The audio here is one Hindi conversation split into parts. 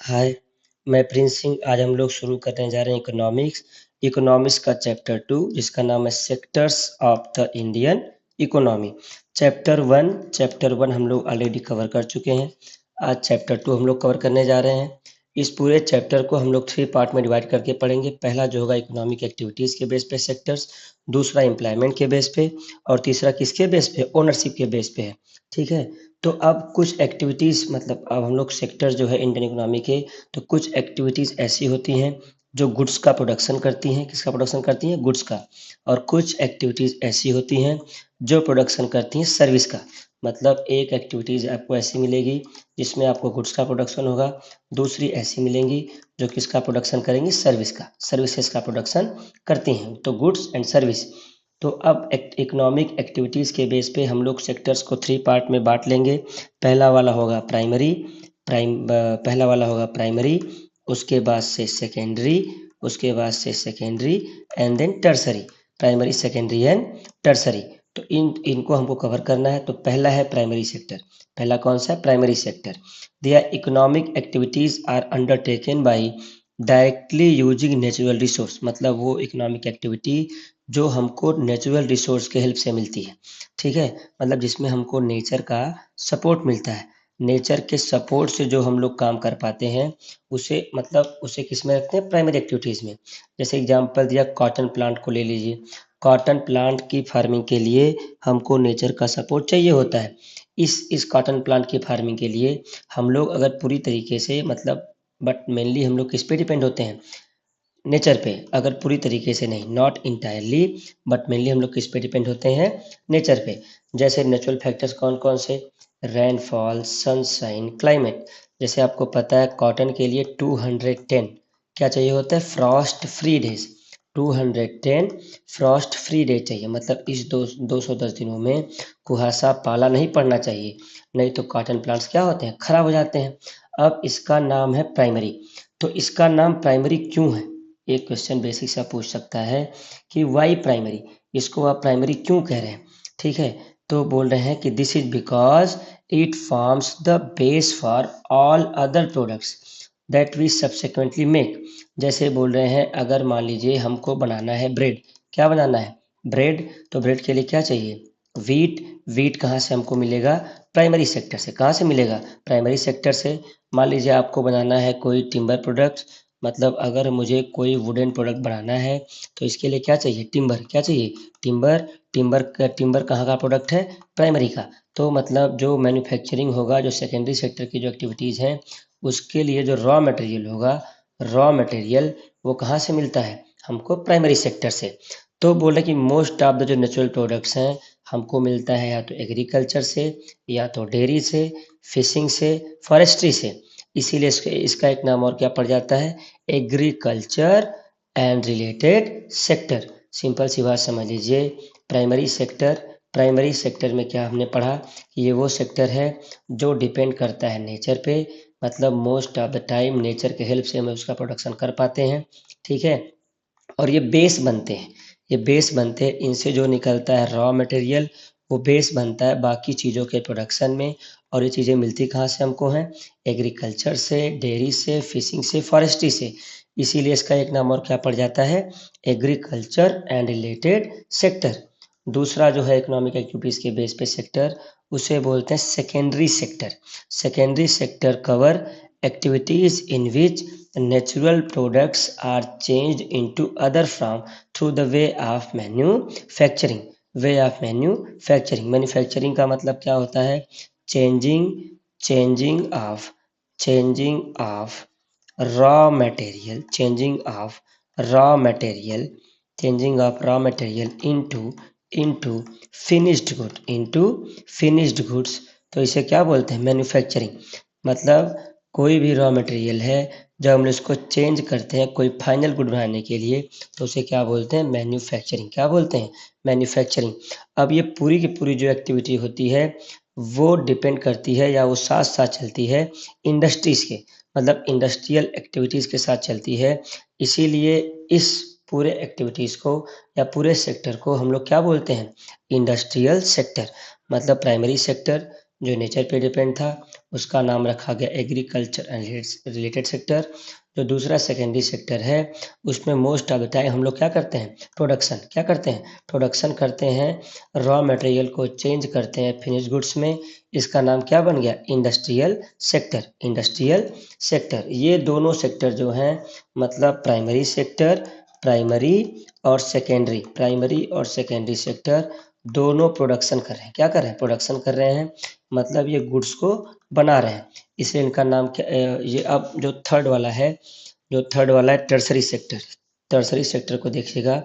हाय, मैं प्रिंस सिंह। आज हम लोग शुरू करने जा रहे हैं इकोनॉमिक्स। इकोनॉमिक्स का चैप्टर 2 जिसका नाम है sectors of the Indian economy. Chapter 1 हम लोग ऑलरेडी कवर कर चुके हैं। आज चैप्टर 2 हम लोग कवर करने जा रहे हैं। इस पूरे चैप्टर को हम लोग 3 पार्ट में डिवाइड करके पढ़ेंगे। पहला जो होगा इकोनॉमिक एक्टिविटीज़ के बेस पे सेक्टर्स, दूसरा एम्प्लॉयमेंट के बेस पे, और तीसरा किसके बेस पे? ओनरशिप के बेस पे है। ठीक है। तो अब कुछ एक्टिविटीज़ मतलब अब हम लोग सेक्टर जो है इंडियन इकोनॉमी के, तो कुछ एक्टिविटीज़ ऐसी होती हैं जो गुड्स का प्रोडक्शन करती हैं। किसका प्रोडक्शन करती हैं? गुड्स का। और कुछ एक्टिविटीज़ ऐसी होती हैं जो प्रोडक्शन करती हैं सर्विस का। मतलब एक एक्टिविटीज़ आपको ऐसी मिलेगी जिसमें आपको गुड्स का प्रोडक्शन होगा, दूसरी ऐसी मिलेंगी जो किसका प्रोडक्शन करेंगी? सर्विस का। सर्विसेज का प्रोडक्शन करती हैं। तो गुड्स एंड सर्विस। तो अब इकोनॉमिक एक्टिविटीज़ के बेस पे हम लोग सेक्टर्स को 3 पार्ट में बांट लेंगे। पहला वाला होगा प्राइमरी, उसके बाद से सेकेंडरी, उसके बाद से secondary and then tertiary. Primary, secondary and tertiary. तो इनको हमको कवर करना है। तो पहला है प्राइमरी सेक्टर। पहला कौन सा है? Primary sector. There economic activities are undertaken by directly using natural resource. मतलब वो इकोनॉमिक एक्टिविटी जो हमको नेचुरल रिसोर्स के हेल्प से मिलती है। ठीक है। मतलब जिसमें हमको नेचर का सपोर्ट मिलता है। नेचर के सपोर्ट से जो हम लोग काम कर पाते हैं उसे मतलब उसे किस में रखते हैं? प्राइमरी एक्टिविटीज़ में। जैसे एग्जांपल दिया, कॉटन प्लांट को ले लीजिए। कॉटन प्लांट की फार्मिंग के लिए हमको नेचर का सपोर्ट चाहिए होता है। इस कॉटन प्लांट की फार्मिंग के लिए हम लोग अगर पूरी तरीके से मतलब बट मेनली हम लोग किस पे डिपेंड होते हैं? नेचर पे। अगर पूरी तरीके से नहीं, नॉट इंटायरली, बट मेनली हम लोग किस पे डिपेंड होते हैं? नेचर पे। जैसे नेचुरल फैक्टर्स कौन कौन से? Rainfall, sunshine, climate. जैसे आपको पता है कॉटन के लिए 210 क्या चाहिए होता है? Frost free days. 210 Frost free days चाहिए। मतलब इस 210 दिनों में कुहासा पाला नहीं पड़ना चाहिए, नहीं तो कॉटन प्लांट्स क्या होते हैं? खराब हो जाते हैं। अब इसका नाम है प्राइमरी। तो इसका नाम प्राइमरी क्यों है? एक क्वेश्चन बेसिक सा पूछ सकता है कि वाई प्राइमरी, इसको आप प्राइमरी क्यों कह रहे हैं? ठीक है। तो बोल रहे हैं कि this is because it forms the base for all other products that we subsequently make. जैसे बोल रहे हैं अगर मान लीजिए हमको बनाना है ब्रेड। क्या बनाना है? ब्रेड। तो ब्रेड के लिए क्या चाहिए? वीट। वीट कहाँ से हमको मिलेगा? प्राइमरी सेक्टर से। कहाँ से मिलेगा? प्राइमरी सेक्टर से। मान लीजिए आपको बनाना है कोई टिम्बर प्रोडक्ट। मतलब अगर मुझे कोई वुडन प्रोडक्ट बनाना है तो इसके लिए क्या चाहिए? टिम्बर। क्या चाहिए? टिम्बर। टिम्बर कहाँ का प्रोडक्ट है? प्राइमरी का। तो मतलब जो मैन्युफैक्चरिंग होगा, जो सेकेंडरी सेक्टर की जो एक्टिविटीज़ हैं उसके लिए जो रॉ मटेरियल होगा, रॉ मटेरियल वो कहाँ से मिलता है? हमको प्राइमरी सेक्टर से। तो बोले कि मोस्ट ऑफ द जो नेचुरल प्रोडक्ट्स हैं हमको मिलता है या तो एग्रीकल्चर से, या तो डेयरी से, फिशिंग से, फॉरेस्ट्री से। इसीलिए इसका एक नाम और क्या पड़ जाता है? Agriculture and related sector. Simple सी बात समझ लीजिए। प्राइमरी सेक्टर, प्राइमरी सेक्टर में क्या हमने पढ़ा कि ये वो सेक्टर है जो डिपेंड करता है नेचर पे। मतलब most of the time nature के हेल्प से हम उसका प्रोडक्शन कर पाते हैं। ठीक है। और ये बेस बनते हैं, ये बेस बनते हैं। इनसे जो निकलता है रॉ मटेरियल वो बेस बनता है बाकी चीज़ों के प्रोडक्शन में। और ये चीज़ें मिलती कहाँ से हमको हैं? एग्रीकल्चर से, डेयरी से, फिशिंग से, फॉरेस्ट्री से। इसीलिए इसका एक नाम और क्या पड़ जाता है? Agriculture and related sector. दूसरा जो है इकोनॉमिक एक्टिविटीज़ के बेस पे सेक्टर, उसे बोलते हैं secondary sector. Secondary sector cover activities in which natural products are changed into other form through the way of manufacturing। way of manufacturing, manufacturing का मतलब क्या होता है? Changing changing of changing of raw material, raw material changing of raw material into finished goods। तो इसे क्या बोलते हैं? मैन्युफैक्चरिंग। मतलब कोई भी रॉ मटेरियल है जब हम इसको चेंज करते हैं कोई फाइनल गुड बनाने के लिए तो उसे क्या बोलते हैं? मैन्युफैक्चरिंग। क्या बोलते हैं? मैन्युफैक्चरिंग। अब ये पूरी की पूरी जो एक्टिविटी होती है वो डिपेंड करती है या वो साथ साथ चलती है इंडस्ट्रीज़ के, मतलब इंडस्ट्रियल एक्टिविटीज़ के साथ चलती है। इसीलिए इस पूरे एक्टिविटीज़ को या पूरे सेक्टर को हम लोग क्या बोलते हैं? Industrial sector. मतलब प्राइमरी सेक्टर जो नेचर पे डिपेंड था, उसका नाम रखा गया एग्रीकल्चर एंड रिलेटेड सेक्टर। जो दूसरा सेकेंडरी सेक्टर है, उसमें मोस्ट ऑफ द टाइम हम लोग क्या करते हैं, प्रोडक्शन। क्या करते हैं, प्रोडक्शन करते हैं, रॉ मटेरियल को चेंज करते हैं फिनिश गुड्स में। इसका नाम क्या बन गया, इंडस्ट्रियल सेक्टर। इंडस्ट्रियल सेक्टर, ये दोनों सेक्टर जो हैं, मतलब प्राइमरी सेक्टर, प्राइमरी और सेकेंडरी, प्राइमरी और सेकेंडरी सेक्टर दोनों प्रोडक्शन कर रहे हैं। क्या कर रहे हैं, प्रोडक्शन कर रहे हैं, मतलब ये गुड्स को बना रहे हैं, इसलिए इनका नाम क्या, ये अब जो थर्ड वाला है, जो थर्ड वाला है टर्सरी सेक्टर। टर्सरी सेक्टर को देखिएगा,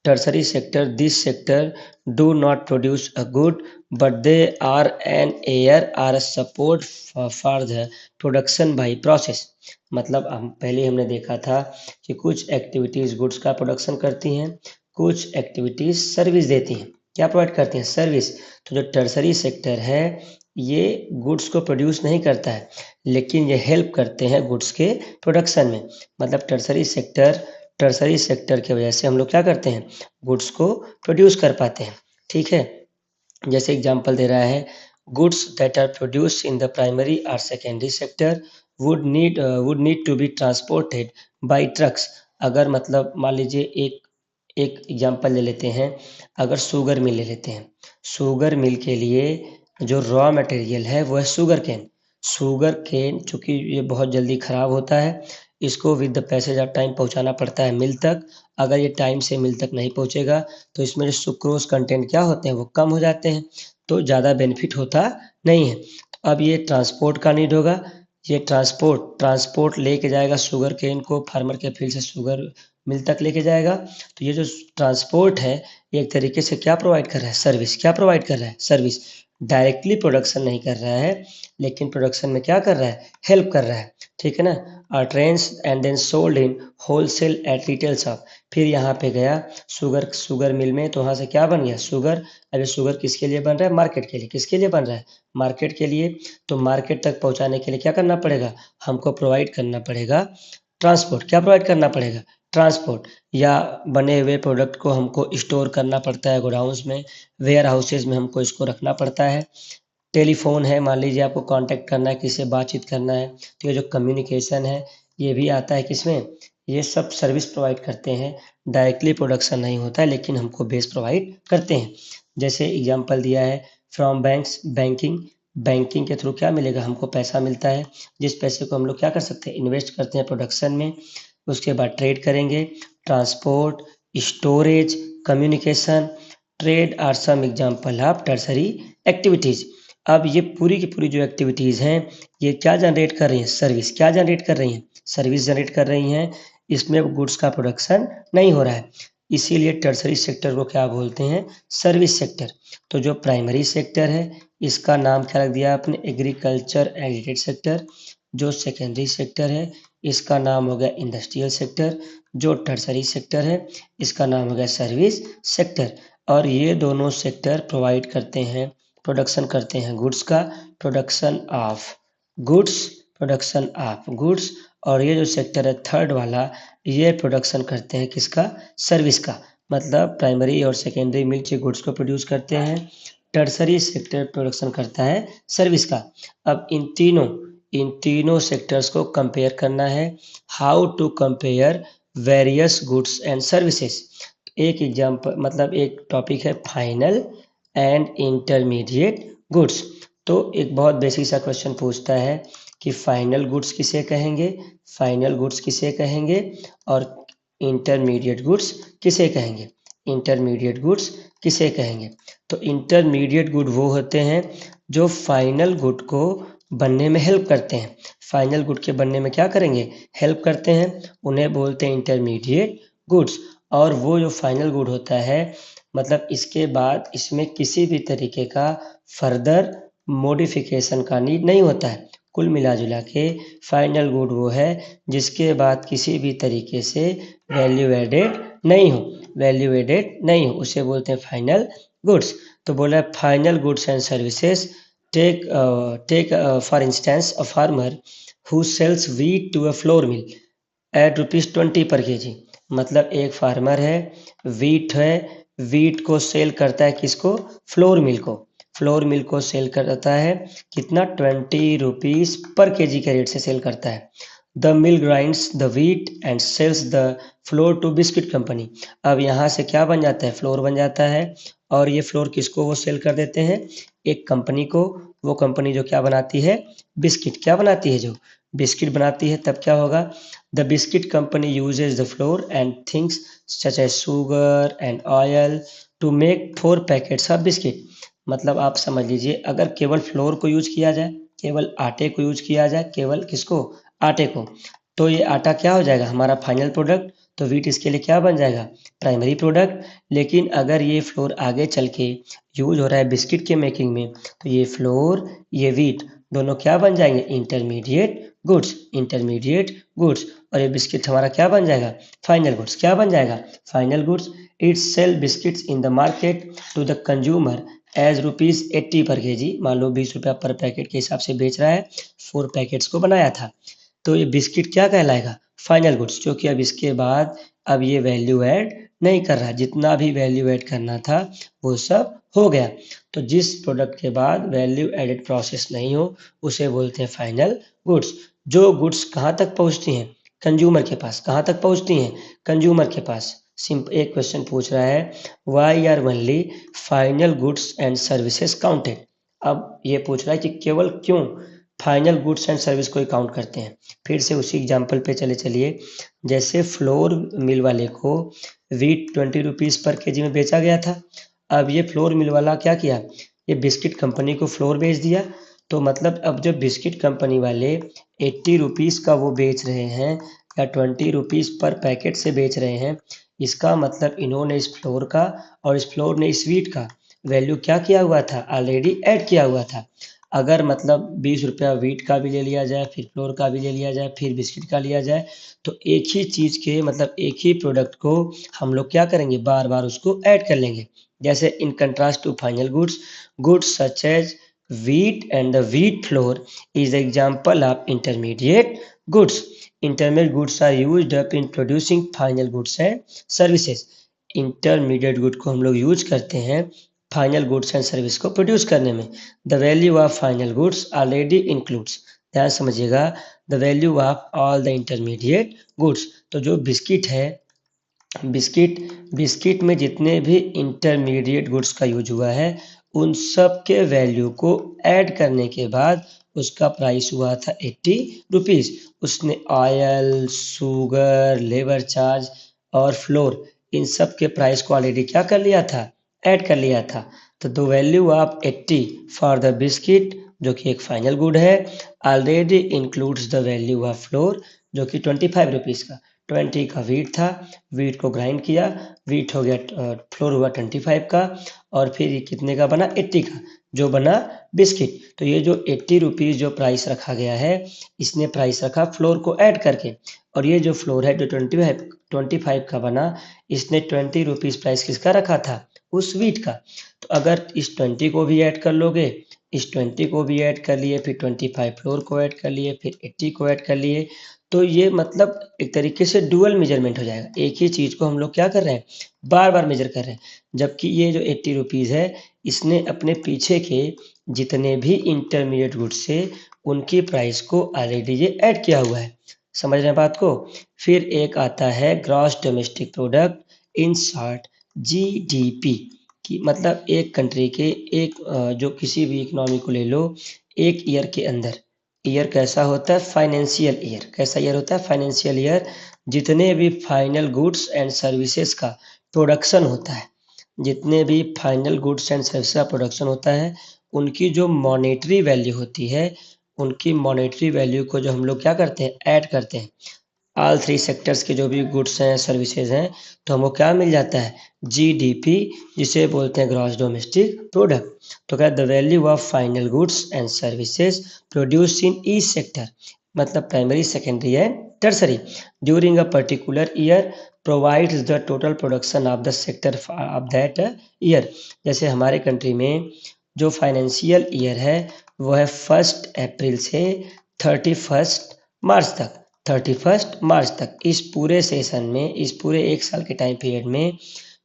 tertiary sector, this sector do not produce a good but they are an aid or a support for the production by process. मतलब हमने देखा था कि कुछ एक्टिविटीज गुड्स का प्रोडक्शन करती हैं, कुछ एक्टिविटीज सर्विस देती हैं। क्या प्रोवाइड करती हैं, सर्विस। तो जो टर्सरी सेक्टर है, ये गुड्स को प्रोड्यूस नहीं करता है, लेकिन ये हेल्प करते हैं गुड्स के प्रोडक्शन में। मतलब टर्सरी सेक्टर की वजह से हम लोग क्या करते हैं, गुड्स को प्रोड्यूस कर पाते हैं। ठीक है, जैसे एग्जांपल दे रहा है, goods that are produced in the primary और secondary sector would need to be transported by trucks. अगर मतलब मान लीजिए एक एक एग्जांपल ले लेते हैं, अगर शुगर मिल ले लेते हैं, शुगर मिल के लिए जो रॉ मटेरियल है वो है शुगर केन। शुगर केन चूँकि ये बहुत जल्दी ख़राब होता है, इसको with the passage of time पहुंचाना पड़ता है मिल तक। अगर ये टाइम से मिल तक नहीं पहुंचेगा तो इसमें जो सुक्रोज कंटेंट क्या होते हैं, वो कम हो जाते हैं, तो ज़्यादा बेनिफिट होता नहीं है। अब ये ट्रांसपोर्ट का नीड होगा, ये ट्रांसपोर्ट लेके जाएगा शुगर केन को, फार्मर के फील्ड से शुगर मिल तक लेके जाएगा। तो ये जो ट्रांसपोर्ट है, ये एक तरीके से क्या प्रोवाइड कर रहा है, सर्विस। क्या प्रोवाइड कर रहा है, सर्विस। डायरेक्टली प्रोडक्शन नहीं कर रहा है, लेकिन प्रोडक्शन में क्या कर रहा है, हेल्प कर रहा है। ठीक है ना। Or trains and then sold in wholesale at retail shop. फिर यहाँ पे गया शुगर मिल में, तो वहाँ से क्या बन गया, शुगर। अरे शुगर किसके लिए बन रहा है, मार्केट के लिए। किसके लिए बन रहा है, मार्केट के लिए। तो मार्केट तक पहुँचाने के लिए क्या करना पड़ेगा, हमको प्रोवाइड करना पड़ेगा ट्रांसपोर्ट। क्या प्रोवाइड करना पड़ेगा, ट्रांसपोर्ट। या बने हुए प्रोडक्ट को हमको स्टोर करना पड़ता है गोडाउंस में, वेयर हाउसेज में हमको इसको रखना पड़ता है। टेलीफोन है, मान लीजिए आपको कांटेक्ट करना है, किसी से बातचीत करना है, तो ये जो कम्युनिकेशन है, ये भी आता है किसमें, ये सब सर्विस प्रोवाइड करते हैं। डायरेक्टली प्रोडक्शन नहीं होता है, लेकिन हमको बेस प्रोवाइड करते हैं। जैसे एग्जांपल दिया है, फ्रॉम बैंक्स, बैंकिंग के थ्रू क्या मिलेगा, हमको पैसा मिलता है, जिस पैसे को हम लोग क्या कर सकते हैं, इन्वेस्ट करते हैं प्रोडक्शन में। उसके बाद ट्रेड करेंगे, transport, storage, communication. Trade are some example of tertiary activities. अब ये पूरी की पूरी जो एक्टिविटीज़ हैं, ये क्या जनरेट कर रही हैं, सर्विस। क्या जनरेट कर रही हैं, सर्विस जनरेट कर रही हैं। इसमें गुड्स का प्रोडक्शन नहीं हो रहा है, इसीलिए टर्सरी सेक्टर को क्या बोलते हैं, सर्विस सेक्टर। तो जो प्राइमरी सेक्टर है, इसका नाम क्या रख दिया आपने, एग्रीकल्चर एंड रिलेटेड सेक्टर। जो सेकेंडरी सेक्टर है, इसका नाम हो गया इंडस्ट्रियल सेक्टर। जो टर्सरी सेक्टर है, इसका नाम हो गया सर्विस सेक्टर। और ये दोनों सेक्टर प्रोवाइड करते हैं, प्रोडक्शन करते हैं गुड्स का, प्रोडक्शन ऑफ गुड्स। और ये जो सेक्टर है थर्ड वाला, ये प्रोडक्शन करते हैं किसका, सर्विस का। मतलब प्राइमरी और सेकेंडरी मिलकर गुड्स को प्रोड्यूस करते हैं, टर्सरी सेक्टर प्रोडक्शन करता है सर्विस का। अब इन तीनों सेक्टर्स को कंपेयर करना है। How to compare various goods and services. एक एग्जाम्पल, मतलब एक टॉपिक है फाइनल एंड इंटरमीडिएट गुड्स। तो एक बहुत बेसिक सा क्वेश्चन पूछता है कि फाइनल गुड्स किसे कहेंगे, और इंटरमीडिएट गुड्स किसे कहेंगे। तो इंटरमीडिएट गुड वो होते हैं जो फाइनल गुड को बनने में हेल्प करते हैं। फाइनल गुड के बनने में क्या करेंगे, हेल्प करते हैं, उन्हें बोलते हैं इंटरमीडिएट गुड्स। और वो जो फाइनल गुड होता है, मतलब इसके बाद इसमें किसी भी तरीके का फर्दर मॉडिफिकेशन का नीड नहीं होता है। कुल मिला जुला के फाइनल गुड वो है जिसके बाद किसी भी तरीके से वैल्यू एडेड नहीं हो, उसे बोलते हैं फाइनल गुड्स। तो बोला final goods and services. Take for instance a farmer who sells wheat to a flour mill at ₹20 per kg। मतलब एक फार्मर है, वीट को सेल करता है किसको, फ्लोर मिल को। फ्लोर मिल को सेल करता है कितना 20 रुपीज़ पर केजी के रेट से सेल करता है। The mill grinds the wheat and sells the flour to biscuit company. अब यहाँ से क्या बन जाता है, फ्लोर बन जाता है और ये फ्लोर किसको वो सेल कर देते हैं, एक कंपनी को। वो कंपनी जो क्या बनाती है, बिस्किट क्या बनाती है, जो बिस्किट बनाती है। तब क्या होगा, the biscuit company uses the flour and things such as sugar and oil to make 4 packets of biscuit. मतलब आप समझ लीजिए, अगर केवल फ्लोर को यूज किया जाए, केवल आटे को यूज किया जाए, केवल किसको, आटे को, तो ये आटा क्या हो जाएगा, हमारा फाइनल प्रोडक्ट। तो व्हीट इसके लिए क्या बन जाएगा, प्राइमरी प्रोडक्ट। लेकिन अगर ये फ्लोर आगे चल के यूज हो रहा है बिस्किट के मेकिंग में, तो ये फ्लोर, ये व्हीट दोनों क्या बन जाएंगे, इंटरमीडिएट गुड्स, इंटरमीडिएट गुड्स। और ये बिस्किट हमारा क्या बन जाएगा, फाइनल गुड्स। क्या बन जाएगा, final goods. It's sell biscuits in the market to the consumer as ₹80 per KG. मान लो 20 रुपया पर पैकेट के हिसाब से बेच रहा है, 4 पैकेट्स को बनाया था। तो ये बिस्किट क्या कहलाएगा, फाइनल गुड्स, क्योंकि अब इसके बाद अब ये वैल्यू ऐड नहीं कर रहा, जितना भी वैल्यू ऐड करना था वो सब हो गया। तो जिस प्रोडक्ट के बाद वैल्यू एडेड प्रोसेस नहीं हो उसे बोलते हैं फाइनल गुड्स। जो गुड्स कहाँ तक पहुँचती हैं, कंज्यूमर के पास। कहाँ तक पहुँचती हैं, कंज्यूमर के पास। सिंपल एक क्वेश्चन पूछ रहा है, why are only final goods and services counted. अब ये पूछ रहा है कि केवल क्यों फाइनल गुड्स एंड सर्विस को ही काउंट करते हैं। फिर से उसी एग्जाम्पल पे चलिए। जैसे फ्लोर मिल वाले को व्हीट 20 रुपीज़ पर केजी में बेचा गया था। अब ये फ्लोर मिल वाला क्या किया, ये बिस्किट कंपनी को फ्लोर बेच दिया। तो मतलब अब जब बिस्किट कंपनी वाले 80 रुपीज़ का वो बेच रहे हैं या 20 रुपीज़ पर पैकेट से बेच रहे हैं, इसका मतलब इन्होंने इस फ्लोर का और इस फ्लोर ने इस व्हीट का वैल्यू क्या किया हुआ था, ऑलरेडी ऐड किया हुआ था। अगर मतलब 20 रुपया व्हीट का भी ले लिया जाए, फिर फ्लोर का भी ले लिया जाए, फिर बिस्किट का लिया जाए, तो एक ही चीज़ के मतलब एक ही प्रोडक्ट को हम लोग क्या करेंगे, बार बार उसको ऐड कर लेंगे। जैसे in contrast to final goods, goods such as wheat and the wheat flour is the example of intermediate goods. Intermediate goods are used up in producing final goods and services. Intermediate good को हम लोग यूज करते हैं फाइनल गुड्स एंड सर्विस को प्रोड्यूस करने में। The value of final goods already includes, ध्यान समझिएगा, the value of all the intermediate goods. तो जो बिस्किट है, बिस्किट में जितने भी इंटरमीडिएट गुड्स का यूज हुआ है, उन सब के वैल्यू को ऐड करने के बाद उसका प्राइस हुआ था 80 रुपीज़। उसने ऑयल, शुगर, लेबर चार्ज और फ्लोर, इन सब के प्राइस को ऑलरेडी क्या कर लिया था, ऐड कर लिया था। तो the value of 80 for the biscuit, जो कि एक फाइनल गुड है, already includes the value of floor, जो कि 25 रुपीज़ का। 20 का व्हीट था, व्हीट को ग्राइंड किया, व्हीट हो गया, फ्लोर हुआ 25 का, और फिर ये कितने का बना, 80 का, जो बना बिस्किट। तो ये जो 80 रुपीज़ जो प्राइस रखा गया है, इसने प्राइस रखा फ्लोर को ऐड करके। और ये जो फ्लोर है जो 25 का बना, इसने 20 रुपीज़ प्राइस किसका रखा था, उस व्हीट का। तो अगर इस 20 को भी ऐड कर लोगे, इस 20 को भी ऐड कर लिए, फिर 25 फ्लोर को ऐड कर लिए, फिर 80 को ऐड कर लिए, तो ये मतलब एक तरीके से डुअल मेजरमेंट हो जाएगा। एक ही चीज़ को हम लोग क्या कर रहे हैं, बार बार मेजर कर रहे हैं। जबकि ये जो 80 रुपीज़ है, इसने अपने पीछे के जितने भी इंटरमीडिएट गुड्स से उनकी प्राइस को ऑलरेडी ये ऐड किया हुआ है। समझ रहे हैं बात को। फिर एक आता है gross domestic product, in short GDP, कि मतलब एक कंट्री के एक जो किसी भी इकोनॉमी को ले लो, एक ईयर के अंदर, ईयर कैसा होता है, फाइनेंशियल ईयर। कैसा ईयर होता है, फाइनेंशियल ईयर। जितने भी फाइनल गुड्स एंड सर्विसेज का प्रोडक्शन होता है, जितने भी फाइनल गुड्स एंड सर्विस का प्रोडक्शन होता है, उनकी जो मॉनेटरी वैल्यू होती है, उनकी मॉनेटरी वैल्यू को जो हम लोग क्या करते हैं, ऐड करते हैं। ऑल 3 सेक्टर्स के जो भी गुड्स हैं, सर्विसेज हैं, तो हमको क्या मिल जाता है, GDP, जिसे बोलते हैं ग्रॉस डोमेस्टिक प्रोडक्ट। तो क्या, the value of final goods and services produce in each sector, मतलब primary, secondary and tertiary, during a particular year provides the total production of the sector of that year. जैसे हमारे कंट्री में जो फाइनेंशियल ईयर है वो है 1 अप्रैल से 31 मार्च तक। 31 मार्च तक, इस पूरे सेशन में, इस पूरे एक साल के टाइम पीरियड में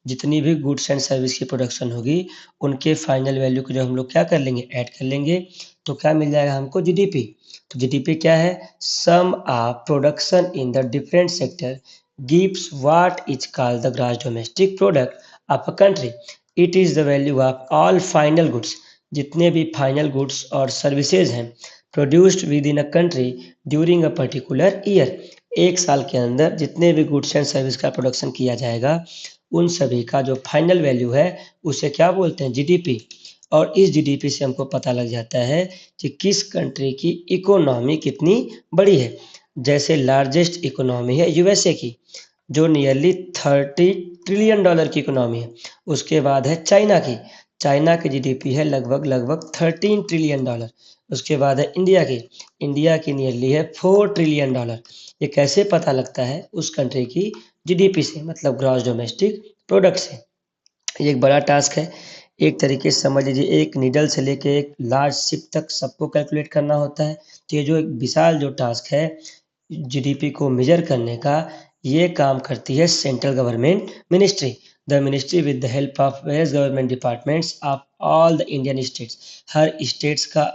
जितनी भी गुड्स एंड सर्विस की प्रोडक्शन होगी उनके फाइनल वैल्यू को जो हम लोग क्या कर लेंगे, ऐड कर लेंगे, तो क्या मिल जाएगा हमको, जीडीपी। तो जीडीपी क्या है, sum of production in the different sector gives what is called the gross domestic product of a country. It is the value of all final goods, जितने भी फाइनल गुड्स और सर्विसेज हैं produced within a country during a particular year. एक साल के अंदर जितने भी गुड्स एंड सर्विस का प्रोडक्शन किया जाएगा उन सभी का जो फाइनल वैल्यू है उसे क्या बोलते हैं, जीडीपी। और इस जीडीपी से हमको पता लग जाता है कि किस कंट्री की इकोनॉमी कितनी बड़ी है। जैसे लार्जेस्ट इकोनॉमी है यूएसए की, जो नियरली 30 ट्रिलियन डॉलर की इकोनॉमी है। उसके बाद है चाइना की, चाइना की जीडीपी है लगभग 13 ट्रिलियन डॉलर। उसके बाद है इंडिया की नियरली है 4 ट्रिलियन डॉलर। ये कैसे पता लगता है, उस कंट्री की जीडीपी से, मतलब ग्रॉस डोमेस्टिक प्रोडक्ट से। ये एक बड़ा टास्क है। एक तरीके से समझ लीजिए, एक नीडल से लेके एक लार्ज शिप तक सबको कैलकुलेट करना होता है। तो ये जो एक विशाल जो टास्क है जीडीपी को मेजर करने का, ये काम करती है central government ministry. The ministry with the help of various government departments of all the Indian states. Her states का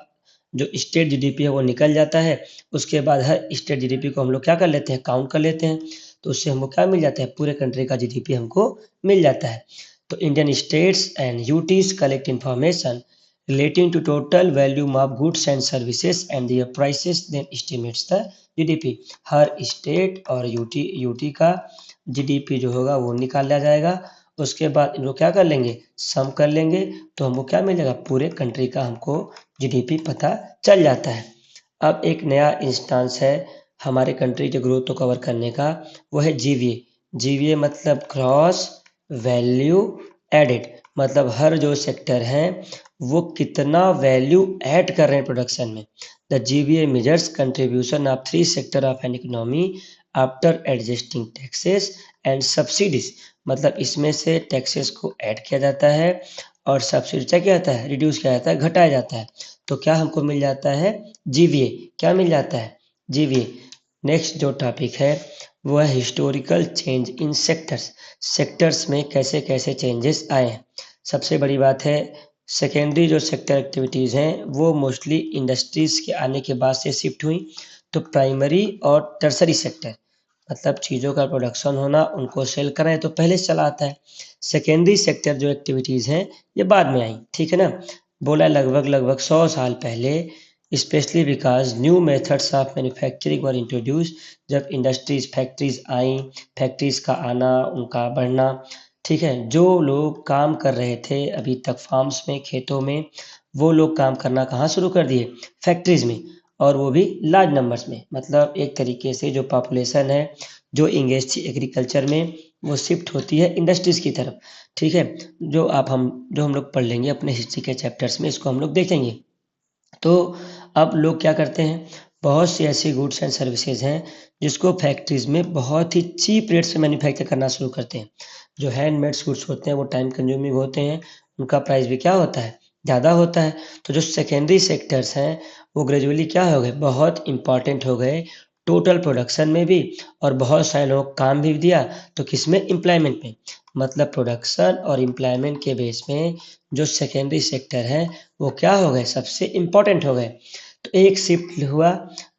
जो स्टेट जीडीपी है वो निकल जाता है। उसके बाद हर स्टेट जीडीपी को हम लोग क्या कर लेते हैं, काउंट कर लेते हैं। तो उससे हमको क्या मिल जाता है, पूरे कंट्री का जीडीपी हमको मिल जाता है। तो Indian states and UTs collect information relating to total volume of goods and services and their prices, then estimates the GDP। Her state और यूटी का जीडीपी जो होगा वो निकाला जाएगा। उसके बाद इनको क्या कर लेंगे, सम कर लेंगे, तो हमको क्या मिलेगा, पूरे कंट्री का हमको जीडीपी पता चल जाता है। अब एक नया इंस्टांस है हमारे कंट्री के ग्रोथ को कवर करने का, वो है जीवीए। जीवीए मतलब ग्रॉस वैल्यू एडेड, मतलब हर जो सेक्टर है वो कितना वैल्यू ऐड कर रहे हैं प्रोडक्शन में। The GVA measures contribution of 3 sector of an economy after adjusting taxes and subsidies. मतलब इसमें से टैक्सेस को ऐड किया जाता है और सब्सिडी क्या जाता है, रिड्यूस किया जाता है, घटाया जाता है। तो क्या हमको मिल जाता है, जीवीए। क्या मिल जाता है, जीवीए। नेक्स्ट जो टॉपिक है वो है historical change in sectors. Sectors में कैसे कैसे चेंजेस आए हैं। सबसे बड़ी बात है, सेकेंडरी जो सेक्टर एक्टिविटीज़ हैं वो मोस्टली इंडस्ट्रीज़ के आने के बाद से शिफ्ट हुई। तो प्राइमरी और टर्सरी सेक्टर, मतलब चीज़ों का प्रोडक्शन होना, उनको सेल कराएं तो पहले से चला आता है। सेकेंडरी सेक्टर जो एक्टिविटीज़ हैं ये बाद में आई, ठीक है ना। बोला लगभग 100 साल पहले, specially because new methods of manufacturing were introduce. जब इंडस्ट्रीज फैक्ट्रीज आई, फैक्ट्रीज का आना, उनका बढ़ना, ठीक है। जो लोग काम कर रहे थे अभी तक फार्म्स में, खेतों में, वो लोग काम करना कहाँ शुरू कर दिए, फैक्ट्रीज में, और वो भी लार्ज नंबर्स में। मतलब एक तरीके से जो पॉपुलेशन है जो इंगेज थी एग्रीकल्चर में, वो शिफ्ट होती है इंडस्ट्रीज की तरफ, ठीक है। जो हम लोग पढ़ लेंगे अपने हिस्ट्री के चैप्टर्स में, इसको हम लोग देखेंगे। तो अब लोग क्या करते हैं, बहुत सी ऐसी गुड्स एंड सर्विसेज हैं जिसको फैक्ट्रीज में बहुत ही चीप रेट से मैन्युफैक्चर करना शुरू करते हैं। जो हैंडमेड्स गुड्स होते हैं वो टाइम कंज्यूमिंग होते हैं, उनका प्राइस भी क्या होता है, ज़्यादा होता है। तो जो सेकेंडरी सेक्टर्स हैं वो ग्रेजुअली क्या हो गए, बहुत इंपॉर्टेंट हो गए टोटल प्रोडक्शन में भी, और बहुत सारे लोगों को काम भी दिया। तो किस में, एम्प्लॉयमेंट में। मतलब प्रोडक्शन और एम्प्लॉयमेंट के बेस में जो सेकेंडरी सेक्टर है वो क्या हो गए, सबसे इम्पोर्टेंट हो गए। तो एक शिफ्ट हुआ,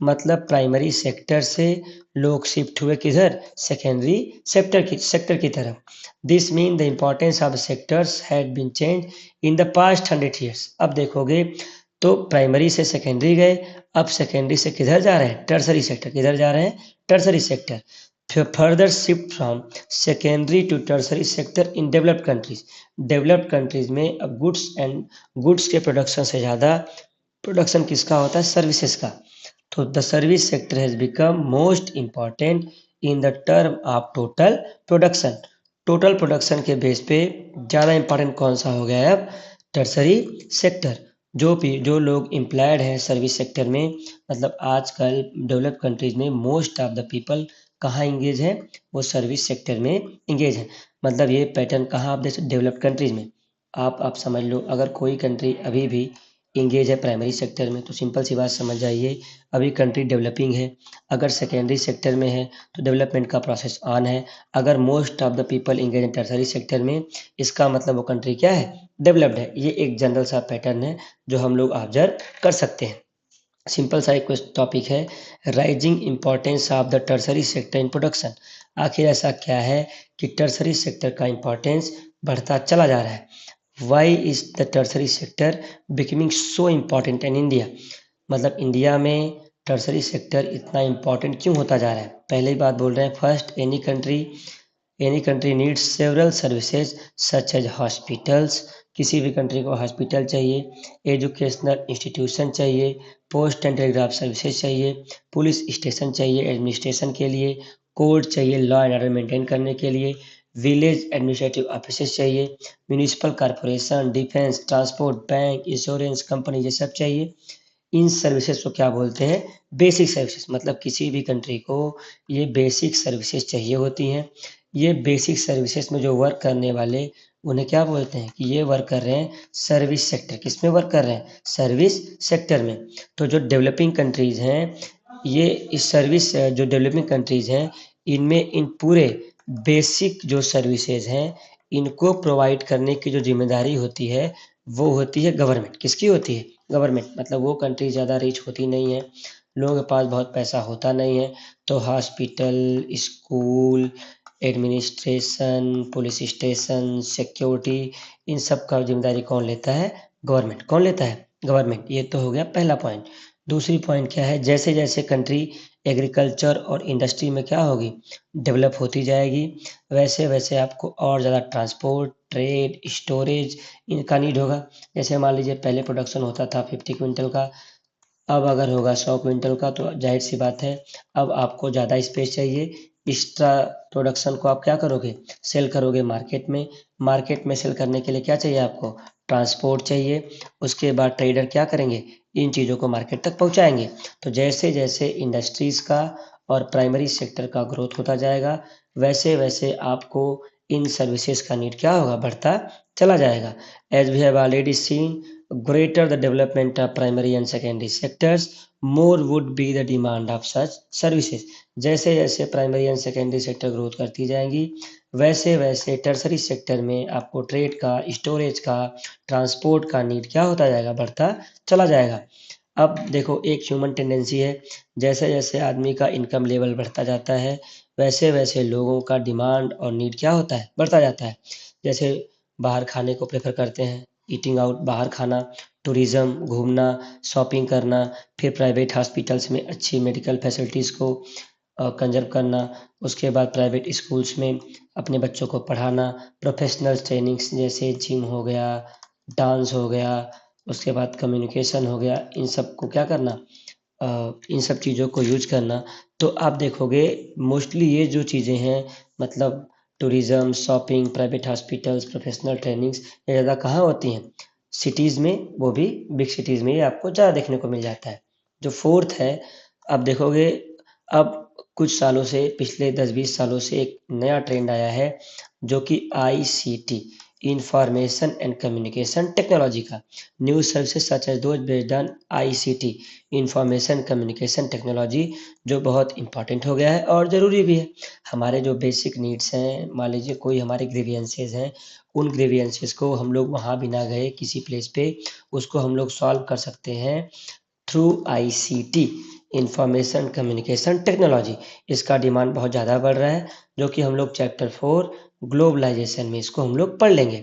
मतलब प्राइमरी सेक्टर से लोग शिफ्ट हुए किधर, सेकेंडरी सेक्टर की तरफ। This mean the importance of sectors had been change in the past 100 years. अब देखोगे तो प्राइमरी से सेकेंडरी गए, अब सेकेंडरी से किधर जा रहे हैं, टर्सरी सेक्टर। किधर जा रहे हैं, tertiary sector. Further shift from secondary to tertiary sector in developed countries. Developed countries में अब गुड्स के प्रोडक्शन से ज़्यादा प्रोडक्शन किसका होता है, सर्विसेज का। तो the service sector has become most important in the term of total production. Total production के बेस पे ज़्यादा इंपॉर्टेंट कौन सा हो गया है अब, टर्सरी सेक्टर। जो लोग एम्प्लॉयड हैं सर्विस सेक्टर में, मतलब आजकल डेवलप्ड कंट्रीज में मोस्ट ऑफ द पीपल कहाँ इंगेज हैं, वो सर्विस सेक्टर में इंगेज हैं। मतलब ये पैटर्न कहाँ आप देख, डेवलप्ड कंट्रीज में। आप समझ लो, अगर कोई कंट्री अभी भी इंगेज है प्राइमरी सेक्टर में, तो सिंपल सी बात समझ जाइए, अभी कंट्री डेवलपिंग है। अगर सेकेंडरी सेक्टर में है तो डेवलपमेंट का प्रोसेस ऑन है। अगर most of the people engage in tertiary sector में, इसका मतलब वो कंट्री क्या है, डेवलप्ड है। ये एक जनरल सा पैटर्न है जो हम लोग ऑब्जर्व कर सकते हैं। सिंपल सा एक टॉपिक है, rising importance of the tertiary sector in production. आखिर ऐसा क्या है कि टर्सरी सेक्टर का इंपॉर्टेंस बढ़ता चला जा रहा है। Why is the tertiary sector becoming so important in India, मतलब इंडिया में टर्सरी सेक्टर इतना इम्पॉर्टेंट क्यों होता जा रहा है। पहले ही बात बोल रहे हैं, first any country needs several services such as hospitals, किसी भी कंट्री को हॉस्पिटल चाहिए, एजुकेशनल इंस्टीट्यूशन चाहिए, पोस्ट एंड टेलीग्राफ सर्विसेज चाहिए, पुलिस स्टेशन चाहिए एडमिनिस्ट्रेशन के लिए, कोर्ट चाहिए लॉ एंड ऑर्डर मेंटेन करने के लिए, विलेज एडमिनिस्ट्रेटिव ऑफिसेज चाहिए, municipal corporation, defence, transport, bank, insurance company, ये सब चाहिए। इन सर्विसेज को क्या बोलते हैं, बेसिक सर्विसेज। मतलब किसी भी कंट्री को ये बेसिक सर्विसेज चाहिए होती हैं। ये बेसिक सर्विसेज में जो वर्क करने वाले, उन्हें क्या बोलते हैं कि ये वर्क कर रहे हैं सर्विस सेक्टर। किस में वर्क कर रहे हैं, सर्विस सेक्टर में। तो जो डेवलपिंग कंट्रीज हैं, ये इस सर्विस जो डेवलपिंग कंट्रीज हैं, इनमें इन पूरे बेसिक जो सर्विसेज हैं, इनको प्रोवाइड करने की जो जिम्मेदारी होती है, वो होती है गवर्नमेंट। किसकी होती है, गवर्नमेंट। मतलब वो कंट्री ज़्यादा रिच होती नहीं है, लोगों के पास बहुत पैसा होता नहीं है, तो hospital, school, administration, police station, security, इन सब का जिम्मेदारी कौन लेता है, गवर्नमेंट। कौन लेता है, गवर्नमेंट। ये तो हो गया पहला पॉइंट। दूसरी पॉइंट क्या है, जैसे जैसे कंट्री एग्रीकल्चर और इंडस्ट्री में क्या होगी, डेवलप होती जाएगी, वैसे वैसे आपको और ज़्यादा ट्रांसपोर्ट, ट्रेड, स्टोरेज, इनका नीड होगा। जैसे मान लीजिए पहले प्रोडक्शन होता था 50 क्विंटल का, अब अगर होगा 100 क्विंटल का, तो जाहिर सी बात है अब आपको ज़्यादा स्पेस चाहिए। एक्स्ट्रा प्रोडक्शन को आप क्या करोगे, सेल करोगे मार्केट में। मार्केट में सेल करने के लिए क्या चाहिए आपको, ट्रांसपोर्ट चाहिए। उसके बाद ट्रेडर क्या करेंगे, इन चीज़ों को मार्केट तक पहुंचाएंगे। तो जैसे जैसे इंडस्ट्रीज़ का और प्राइमरी सेक्टर का ग्रोथ होता जाएगा, वैसे वैसे आपको इन सर्विसेज का नीड क्या होगा, बढ़ता चला जाएगा। As we have already seen, greater the development of primary and secondary sectors, more would be the demand of such services। जैसे जैसे primary and secondary sector growth करती जाएंगी, वैसे वैसे टर्सरी सेक्टर में आपको ट्रेड का, स्टोरेज का, ट्रांसपोर्ट का नीड क्या होता जाएगा, बढ़ता चला जाएगा। अब देखो एक ह्यूमन टेंडेंसी है, जैसे जैसे आदमी का इनकम लेवल बढ़ता जाता है, वैसे वैसे लोगों का डिमांड और नीड क्या होता है, बढ़ता जाता है। जैसे बाहर खाने को प्रेफर करते हैं, ईटिंग आउट, बाहर खाना, टूरिज़्म, घूमना, शॉपिंग करना, फिर प्राइवेट हॉस्पिटल्स में अच्छी मेडिकल फैसिलिटीज़ को कंजर्व करना, उसके बाद प्राइवेट स्कूल्स में अपने बच्चों को पढ़ाना, प्रोफेशनल ट्रेनिंग्स जैसे जिम हो गया, डांस हो गया, उसके बाद कम्युनिकेशन हो गया, इन सब को क्या करना, इन सब चीज़ों को यूज करना। तो आप देखोगे मोस्टली ये जो चीज़ें हैं, मतलब tourism, shopping, private hospitals, professional trainings, ये ज़्यादा कहाँ होती हैं, सिटीज़ में, वो भी बिग सिटीज़ में ये आपको ज़्यादा देखने को मिल जाता है। जो फोर्थ है, आप देखोगे अब कुछ सालों से, पिछले 10-20 सालों से एक नया ट्रेंड आया है, जो कि ICT, information and communication technology का। New services such as those based on ICT, information communication technology, जो बहुत इंपॉर्टेंट हो गया है और ज़रूरी भी है। हमारे जो बेसिक नीड्स हैं, मान लीजिए कोई हमारे ग्रीवियंसेस हैं, उन ग्रीवियंसेस को हम लोग वहाँ बिना गए किसी प्लेस पे, उसको हम लोग सॉल्व कर सकते हैं through ICT, information communication technology. इसका डिमांड बहुत ज़्यादा बढ़ रहा है, जो कि हम लोग चैप्टर 4 ग्लोबलाइजेशन में इसको हम लोग पढ़ लेंगे।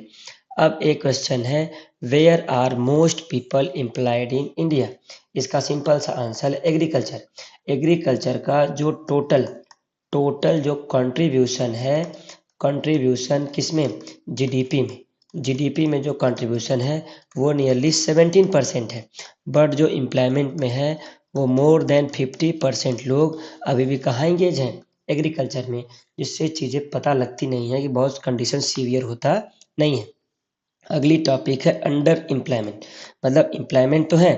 अब एक क्वेश्चन है, where are most people employed in India. इसका सिंपल सा आंसर है एग्रीकल्चर। एग्रीकल्चर का जो टोटल टोटल जो कंट्रीब्यूशन है, कंट्रीब्यूशन किसमें, जीडीपी में, जीडीपी में जो कंट्रीब्यूशन है वो नियरली 17% है। बट जो एम्प्लॉयमेंट में है वो मोर देन 50% लोग अभी भी कहाँ इंगेज हैं, एग्रीकल्चर में। जिससे चीज़ें पता लगती नहीं है कि बहुत कंडीशन सीवियर होता नहीं है। अगली टॉपिक है अंडर एम्प्लॉयमेंट। मतलब एम्प्लॉयमेंट तो है,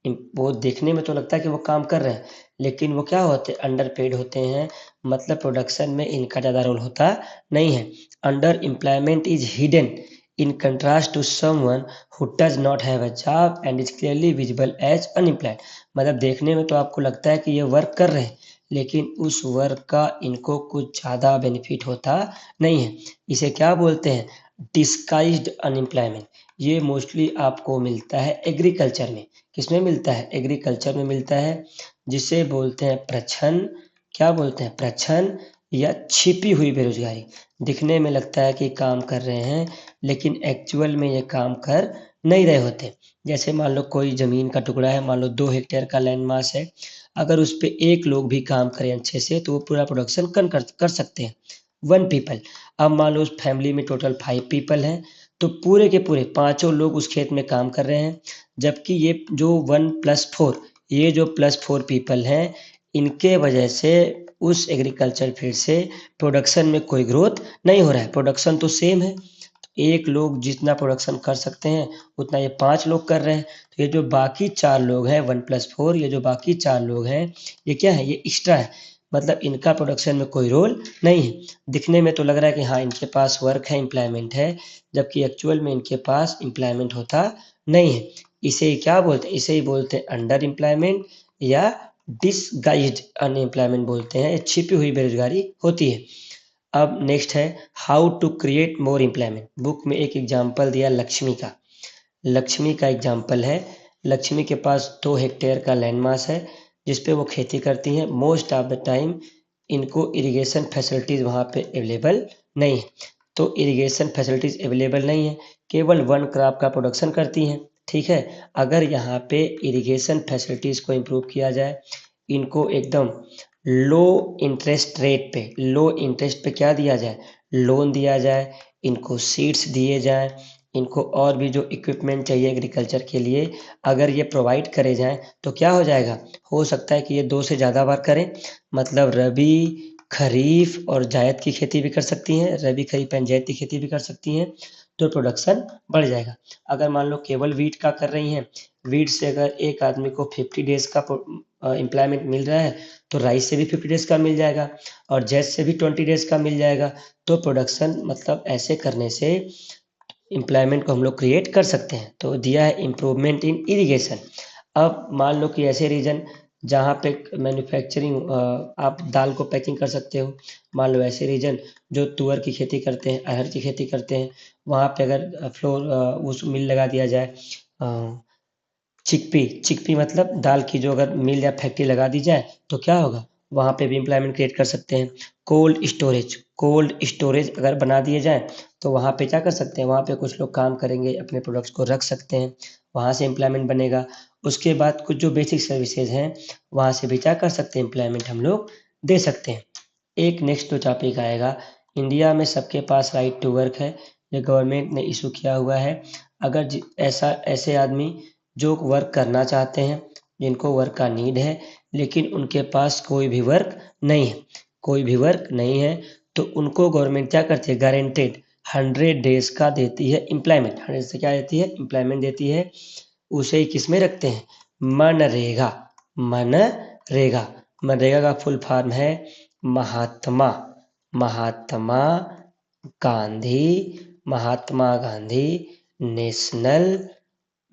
वो देखने में तो लगता है कि वो काम कर रहे हैं, लेकिन वो क्या होते हैं, अंडर पेड होते हैं। मतलब प्रोडक्शन में इनका ज़्यादा रोल होता नहीं है। Under employment is hidden in contrast to someone who does not have a job and is clearly visible as unemployed. मतलब देखने में तो आपको लगता है कि ये वर्क कर रहे हैं, लेकिन उस वर्क का इनको कुछ ज़्यादा बेनिफिट होता नहीं है। इसे क्या बोलते हैं? Disguised unemployment. ये मोस्टली आपको मिलता है एग्रीकल्चर में। किसमें मिलता है? एग्रीकल्चर में मिलता है, जिसे बोलते हैं प्रछन्न। क्या बोलते हैं? प्रछन्न या छिपी हुई बेरोजगारी। दिखने में लगता है कि काम कर रहे हैं, लेकिन एक्चुअल में ये काम कर नहीं रहे होते। जैसे मान लो कोई ज़मीन का टुकड़ा है, मान लो 2 हेक्टेयर का लैंड मास है। अगर उस पे एक लोग भी काम करें अच्छे से, तो वो पूरा प्रोडक्शन कर सकते हैं, 1 पीपल। अब मान लो उस फैमिली में टोटल 5 पीपल हैं, तो पूरे के पूरे पाँचों लोग उस खेत में काम कर रहे हैं। जबकि ये जो 1 + 4, ये जो +4 पीपल हैं, इनके वजह से उस एग्रीकल्चर फील्ड से प्रोडक्शन में कोई ग्रोथ नहीं हो रहा है। प्रोडक्शन तो सेम है, एक लोग जितना प्रोडक्शन कर सकते हैं उतना ये 5 लोग कर रहे हैं। तो ये जो बाकी 4 लोग हैं 1 + 4, ये जो बाकी 4 लोग हैं, ये क्या है? ये एक्स्ट्रा है। मतलब इनका प्रोडक्शन में कोई रोल नहीं है। दिखने में तो लग रहा है कि हाँ, इनके पास वर्क है, एम्प्लॉयमेंट है, जबकि एक्चुअल में इनके पास एम्प्लॉयमेंट होता नहीं है। इसे क्या बोलते हैं? इसे ही बोलते हैं अंडर एम्प्लॉयमेंट या डिसगाइज्ड अनएम्प्लॉयमेंट बोलते हैं। छिपी हुई बेरोजगारी होती है। अब नेक्स्ट है how to create more employment. Book में एक एग्जाम्पल दिया लक्ष्मी का। लक्ष्मी का एग्जाम्पल है। लक्ष्मी के पास 2 हेक्टेयर का लैंड मास है, जिस पे वो खेती करती हैं। मोस्ट ऑफ द टाइम इनको इरिगेशन फैसिलिटीज़ वहाँ पे अवेलेबल नहीं है। तो इरिगेशन फैसिलिटीज़ अवेलेबल नहीं है, केवल 1 क्रॉप का प्रोडक्शन करती हैं। ठीक है, अगर यहाँ पे इरिगेशन फैसिलिटीज़ को इम्प्रूव किया जाए, इनको एकदम लो इंटरेस्ट रेट पे, लो इंटरेस्ट पे क्या दिया जाए? लोन दिया जाए, इनको सीड्स दिए जाएँ, इनको और भी जो इक्विपमेंट चाहिए एग्रीकल्चर के लिए, अगर ये प्रोवाइड करे जाएँ, तो क्या हो जाएगा? हो सकता है कि ये 2 से ज़्यादा बार करें। मतलब रबी, खरीफ और जायद की खेती भी कर सकती हैं, रबी, खरीफ एंड जायद की खेती भी कर सकती हैं, तो प्रोडक्शन बढ़ जाएगा। अगर मान लो केवल वीट का कर रही हैं, वीट से अगर एक आदमी को 50 डेज़ का एम्प्लॉयमेंट मिल रहा है, तो राइस से भी 50 डेज़ का मिल जाएगा और जैद से भी 20 डेज़ का मिल जाएगा। तो प्रोडक्शन मतलब ऐसे करने से एम्प्लॉयमेंट को हम लोग क्रिएट कर सकते हैं। तो दिया है इम्प्रूवमेंट इन इरिगेशन। अब मान लो कि ऐसे रीजन जहाँ पे मैन्युफैक्चरिंग, आप दाल को पैकिंग कर सकते हो। मान लो ऐसे रीजन जो तुअर की खेती करते हैं, अरहर की खेती करते हैं, वहाँ पे अगर फ्लोर उस मिल लगा दिया जाए, चिकपी मतलब दाल की जो अगर मिल या फैक्ट्री लगा दी जाए, तो क्या होगा? वहाँ पे भी एम्प्लॉयमेंट क्रिएट कर सकते हैं। कोल्ड स्टोरेज अगर बना दिए जाएँ, तो वहाँ पे क्या कर सकते हैं? वहाँ पे कुछ लोग काम करेंगे, अपने प्रोडक्ट्स को रख सकते हैं, वहाँ से एम्प्लॉयमेंट बनेगा। उसके बाद कुछ जो बेसिक सर्विसेज हैं, वहाँ से भी क्या कर सकते हैं? एम्प्लॉयमेंट हम लोग दे सकते हैं। एक नेक्स्ट जो टॉपिक आएगा, इंडिया में सबके पास राइट टू वर्क है, ये गवर्नमेंट ने इशू किया हुआ है। अगर ऐसे आदमी जो वर्क करना चाहते हैं, जिनको वर्क का नीड है, लेकिन उनके पास कोई भी वर्क नहीं है, कोई भी वर्क नहीं है, तो उनको गवर्नमेंट क्या करती है? गारंटेड 100 डेज़ का देती है एम्प्लॉयमेंट। 100 से क्या देती है? एम्प्लॉयमेंट देती है। उसे ही किस में रखते हैं? मनरेगा। मनरेगा, मनरेगा का फुल फॉर्म है Mahatma Mahatma Gandhi Mahatma Gandhi national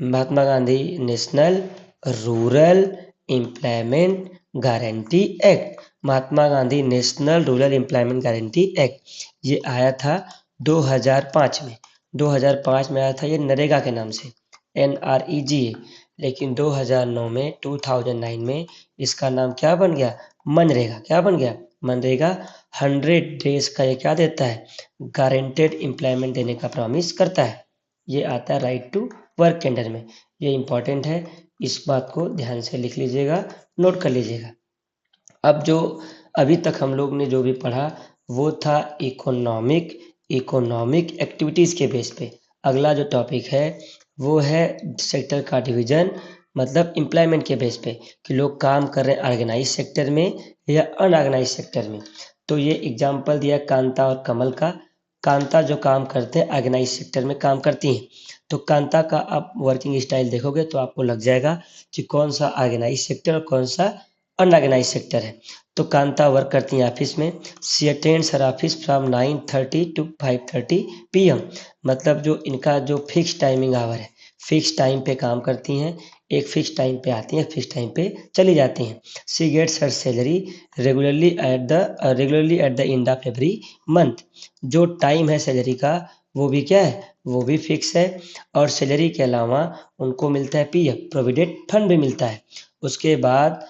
Mahatma Gandhi national rural employment guarantee act. Mahatma Gandhi national rural employment guarantee act ये आया था 2005 में। 2005 में आया था ये नरेगा के नाम से, NREGA। लेकिन 2009 में इसका नाम क्या बन गया? मनरेगा। क्या बन गया? मनरेगा। 100 डेज का ये क्या देता है? गारंटेड एम्प्लॉयमेंट देने का प्रॉमिस करता है। ये आता है राइट टू वर्क के अंडर में। ये इंपॉर्टेंट है, इस बात को ध्यान से लिख लीजिएगा, नोट कर लीजिएगा। अब जो अभी तक हम लोग ने जो भी पढ़ा, वो था इकोनॉमिक एक्टिविटीज़ के बेस पे। अगला जो टॉपिक है वो है सेक्टर का डिवीजन, मतलब एम्प्लॉयमेंट के बेस पे, कि लोग काम कर रहे हैं ऑर्गेनाइज सेक्टर में या अनऑर्गेनाइज सेक्टर में। तो ये एग्जाम्पल दिया कांता और कमल का। कांता जो काम करते हैं ऑर्गेनाइज सेक्टर में काम करती हैं, तो कांता का आप वर्किंग स्टाइल देखोगे तो आपको लग जाएगा कि कौन सा ऑर्गेनाइज सेक्टर और कौन सा अनऑर्गेनाइज सेक्टर है। तो कांता वर्क करती हैं ऑफिस में। She attends her office from 9:30 to 5:30 PM। मतलब जो इनका जो फिक्स टाइमिंग आवर है, फिक्स टाइम पे काम करती हैं, एक फिक्स टाइम पे आती हैं, फिक्स टाइम पे चली जाती हैं। She gets her salary regularly at the end of every month. जो टाइम है सैलरी का वो भी क्या है, वो भी फिक्स है। और सैलरी के अलावा उनको मिलता है पीएफ, प्रोविडेंट फंड भी मिलता है। उसके बाद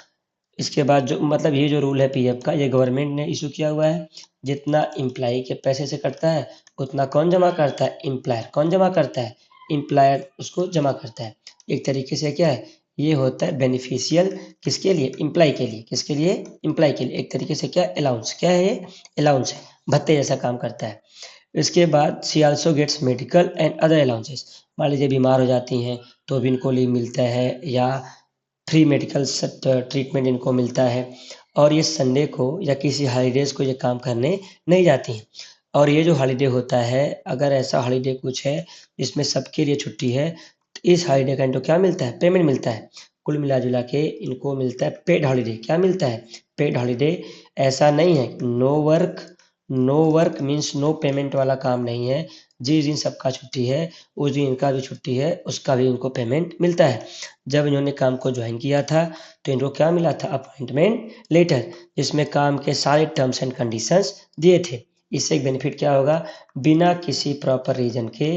इसके बाद जो मतलब ये जो रूल है पीएफ का, ये गवर्नमेंट ने इशू किया हुआ है। जितना इम्प्लाई के पैसे से कटता है उतना कौन जमा करता है, एम्प्लॉयर। कौन जमा करता है, एम्प्लॉयर उसको जमा करता है। एक तरीके से क्या है, ये होता है बेनिफिशियल किसके लिए, एम्प्लॉय के लिए। किसके लिए, एम्प्लॉय के लिए। एक तरीके से क्या, अलाउंस। क्या है ये, अलाउंस है, भत्ते जैसा काम करता है। इसके बाद she also gets medical and other allowances. मान लीजिए बीमार हो जाती हैं तो भी इनको लीव मिलता है, या फ्री मेडिकल ट्रीटमेंट इनको मिलता है। और ये संडे को या किसी हॉलीडेज़ को ये काम करने नहीं जाती हैं। और ये जो हॉलीडे होता है, अगर ऐसा हॉलीडे कुछ है जिसमें सबके लिए छुट्टी है, तो इस हॉलीडे का इनको क्या मिलता है, पेमेंट मिलता है। कुल मिला जुला के इनको मिलता है पेड हॉलीडे। क्या मिलता है, पेड हॉलीडे। ऐसा नहीं है no work means no payment वाला काम नहीं है। जिस दिन सबका छुट्टी है उस दिन इनका भी छुट्टी है, उसका भी इनको पेमेंट मिलता है। जब इन्होंने काम को ज्वाइन किया था तो इनको क्या मिला था, अपॉइंटमेंट लेटर, जिसमें काम के सारे टर्म्स एंड कंडीशंस दिए थे। इससे एक बेनिफिट क्या होगा, बिना किसी प्रॉपर रीजन के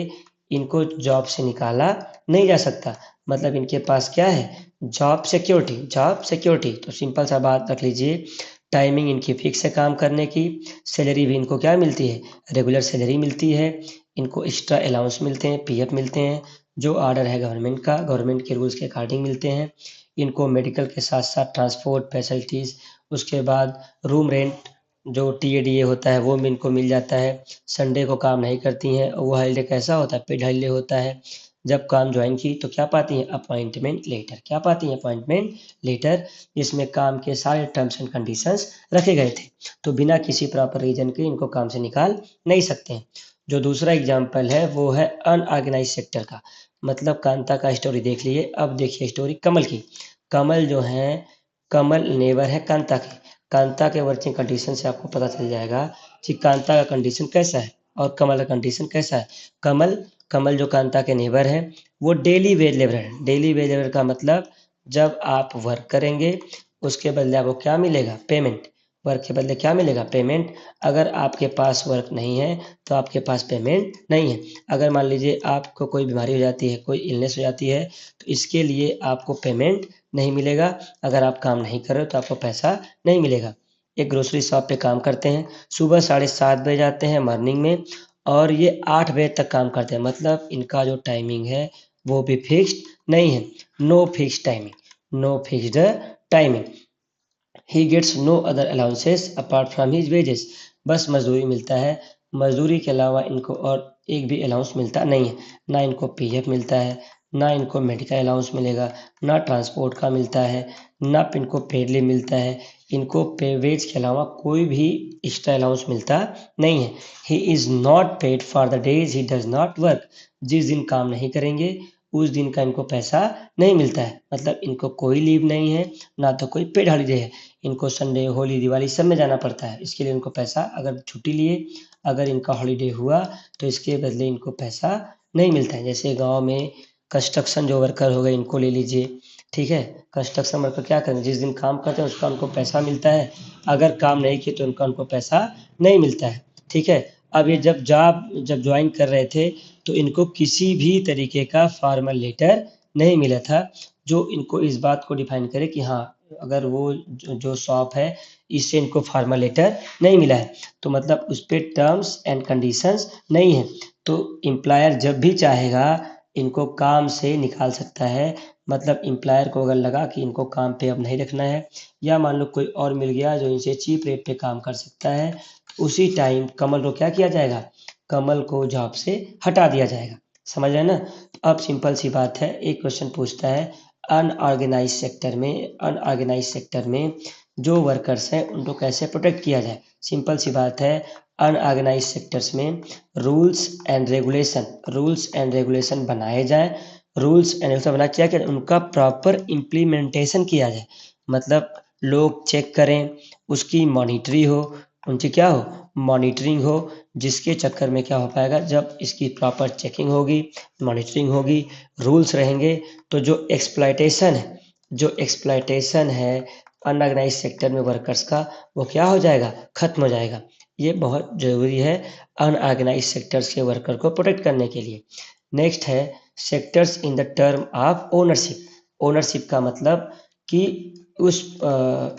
इनको जॉब से निकाला नहीं जा सकता। मतलब इनके पास क्या है, जॉब सिक्योरिटी। जॉब सिक्योरिटी तो सिंपल सा बात रख लीजिए, टाइमिंग इनकी फिक्स है काम करने की। सैलरी भी इनको क्या मिलती है, रेगुलर सैलरी मिलती है। इनको एक्स्ट्रा अलाउंस मिलते हैं, पीएफ मिलते हैं, जो ऑर्डर है गवर्नमेंट का, गवर्नमेंट के रूल्स के अकॉर्डिंग मिलते हैं। इनको मेडिकल के साथ साथ ट्रांसपोर्ट फैसिलिटीज़, उसके बाद रूम रेंट जो टीएडीए होता है वो भी इनको मिल जाता है। संडे को काम नहीं करती हैं। वो हॉलीडे कैसा होता है, पेड हॉलीडे होता है। जब काम ज्वाइन की तो क्या पाती हैं, अपॉइंटमेंट लेटर। क्या पाती हैं, अपॉइंटमेंट लेटर, जिसमें काम के सारे टर्म्स एंड कंडीशंस रखे गए थे। तो बिना किसी प्रॉपर रीजन के इनको काम से निकाल नहीं सकते हैं। जो दूसरा एग्जाम्पल है वो है अनऑर्गेनाइज सेक्टर का। मतलब कांता का स्टोरी देख लिए, अब देखिए स्टोरी कमल की। कमल जो है, कमल नेबर है कांता के। कांता के वर्किंग कंडीशन से आपको पता चल जाएगा कि कांता का कंडीशन कैसा है और कमल का कंडीशन कैसा है। कमल जो कांता के नेबर है वो डेली वेज लेबर है। डेली वेज लेबर का मतलब जब आप वर्क करेंगे उसके बदले आपको क्या मिलेगा, पेमेंट। वर्क के बदले क्या मिलेगा, पेमेंट। अगर आपके पास वर्क नहीं है तो आपके पास पेमेंट नहीं है। अगर मान लीजिए आपको कोई बीमारी हो जाती है, कोई इलनेस हो जाती है, तो इसके लिए आपको पेमेंट नहीं मिलेगा। अगर आप काम नहीं कर रहे हो तो आपको पैसा नहीं मिलेगा। एक ग्रोसरी शॉप पे काम करते हैं, सुबह 7:30 बजे जाते हैं मॉर्निंग में, और ये 8 बजे तक काम करते हैं। मतलब इनका जो टाइमिंग है वो भी फिक्स्ड नहीं है, no fixed timing, no fixed timing. He gets no other allowances apart from his wages. बस मजदूरी मिलता है, मजदूरी के अलावा इनको और एक भी अलाउंस मिलता नहीं है। ना इनको पीएफ मिलता है, ना इनको मेडिकल अलाउंस मिलेगा, ना ट्रांसपोर्ट का मिलता है, ना इनको पेड लीव मिलता है। इनको पे वेज के अलावा कोई भी एक्स्ट्रा अलाउंस मिलता नहीं है। He is not paid for the days he does not work. जिस दिन काम नहीं करेंगे उस दिन का इनको पैसा नहीं मिलता है। मतलब इनको कोई लीव नहीं है, ना तो कोई पेड हॉलीडे है। इनको संडे, होली, दिवाली सब में जाना पड़ता है। इसके लिए इनको पैसा, अगर छुट्टी लिए, अगर इनका हॉलीडे हुआ तो इसके बदले इनको पैसा नहीं मिलता है। जैसे गाँव में कंस्ट्रक्शन जो वर्कर हो गए इनको ले लीजिए, ठीक है। कंस्ट्रक्शन वर्कर क्या करें, जिस दिन काम करते हैं उसका उनको पैसा मिलता है, अगर काम नहीं किए तो उनको पैसा नहीं मिलता है, ठीक है। अब ये जब ज्वाइन कर रहे थे तो इनको किसी भी तरीके का फॉर्मल लेटर नहीं मिला था जो इनको इस बात को डिफाइन करे कि हाँ, अगर वो जो शॉप है इससे इनको फॉर्मल लेटर नहीं मिला है, तो मतलब उस पर टर्म्स एंड कंडीशंस नहीं है। तो एम्प्लॉयर जब भी चाहेगा इनको काम से निकाल सकता है। मतलब एम्प्लॉयर को अगर लगा कि इनको काम पे अब नहीं रखना है, या मान लो कोई और मिल गया जो इनसे चीप रेट पे काम कर सकता है, उसी टाइम कमल को क्या किया जाएगा, कमल को जॉब से हटा दिया जाएगा। समझ रहे हैं ना। तो अब सिंपल सी बात है, एक क्वेश्चन पूछता है अनऑर्गेनाइज सेक्टर में जो वर्कर्स हैं उनको कैसे प्रोटेक्ट किया जाए। सिंपल सी बात है, अनऑर्गेनाइज सेक्टर्स में रूल्स एंड रेगुलेशन बनाए जाएं। रूल्स एंड रेगुलेशन बना क्या, उनका प्रॉपर इम्प्लीमेंटेशन किया जाए। मतलब लोग चेक करें, उसकी मॉनिटरी हो, उनकी क्या हो, मॉनिटरिंग हो, जिसके चक्कर में क्या हो पाएगा, जब इसकी प्रॉपर चेकिंग होगी, मॉनिटरिंग होगी, रूल्स रहेंगे, तो जो एक्सप्लॉयटेशन है अनऑर्गेनाइज सेक्टर में वर्कर्स का, वो क्या हो जाएगा, खत्म हो जाएगा। ये बहुत ज़रूरी है अनऑर्गेनाइज सेक्टर्स के वर्कर को प्रोटेक्ट करने के लिए। नेक्स्ट है sectors in the term of ownership. Ownership का मतलब कि उस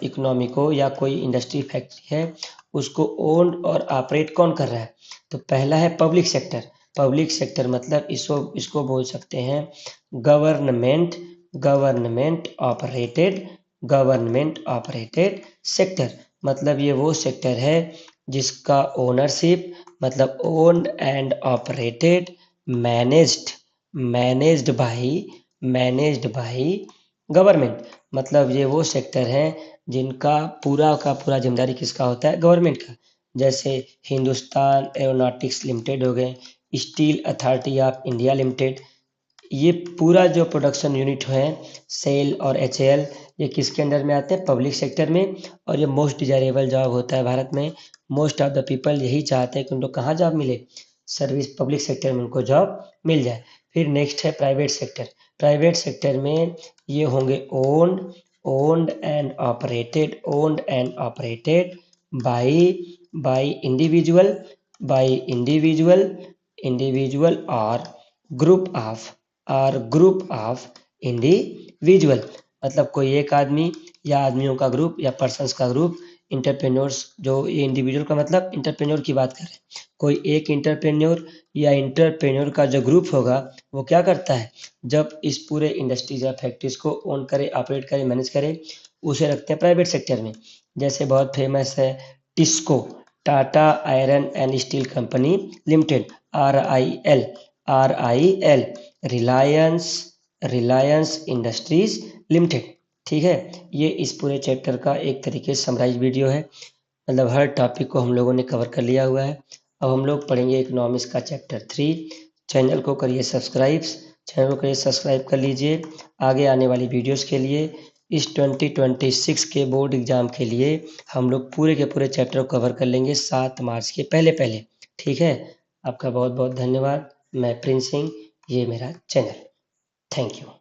इकोनॉमी को या कोई इंडस्ट्री फैक्ट्री है उसको ओन और ऑपरेट कौन कर रहा है। तो पहला है पब्लिक सेक्टर। पब्लिक सेक्टर मतलब इसको बोल सकते हैं गवर्नमेंट गवर्नमेंट ऑपरेटेड सेक्टर। मतलब ये वो सेक्टर है जिसका ओनरशिप मतलब owned and operated managed by government. मतलब ये वो सेक्टर हैं जिनका पूरा का पूरा जिम्मेदारी किसका होता है, गवर्नमेंट का। जैसे हिंदुस्तान एरोनॉटिक्स लिमिटेड हो गए, steel authority of India limited, ये पूरा जो प्रोडक्शन यूनिट है सेल और एचएएल, ये किसके अंडर में आते हैं, पब्लिक सेक्टर में। और ये मोस्ट डिजायरेबल जॉब होता है भारत में। मोस्ट ऑफ द पीपल यही चाहते हैं कि उनको कहाँ जॉब मिले, सर्विस पब्लिक सेक्टर में उनको जॉब मिल जाए। फिर नेक्स्ट है प्राइवेट सेक्टर। प्राइवेट सेक्टर में ये होंगे owned and operated by by individual और ग्रुप ऑफ इंडिविजुअल। मतलब कोई एक आदमी या आदमियों का ग्रुप या पर्सन्स का ग्रुप, इंटरप्रेन्योर्स, जो ये इंडिविजुअल का मतलब इंटरप्रेन्योर की बात कर रहे हैं। कोई एक इंटरप्रेन्योर या इंटरप्रेन्योर का जो ग्रुप होगा वो क्या करता है, जब इस पूरे इंडस्ट्रीज या फैक्ट्रीज को ओन करे, ऑपरेट करे, मैनेज करे, उसे रखते हैं प्राइवेट सेक्टर में। जैसे बहुत फेमस है TISCO, Tata iron and steel company limited, RIL, Reliance industries limited. ठीक है, ये इस पूरे चैप्टर का एक तरीके से समराइज वीडियो है। मतलब हर टॉपिक को हम लोगों ने कवर कर लिया हुआ है। अब हम लोग पढ़ेंगे इकोनॉमिक्स का चैप्टर 3। चैनल को करिए सब्सक्राइब कर लीजिए आगे आने वाली वीडियोस के लिए। इस 2026 के बोर्ड एग्जाम के लिए हम लोग पूरे के पूरे चैप्टर को कवर कर लेंगे 7 मार्च के पहले। ठीक है, आपका बहुत बहुत धन्यवाद। मैं प्रिंस सिंह, ये मेरा चैनल। Thank you.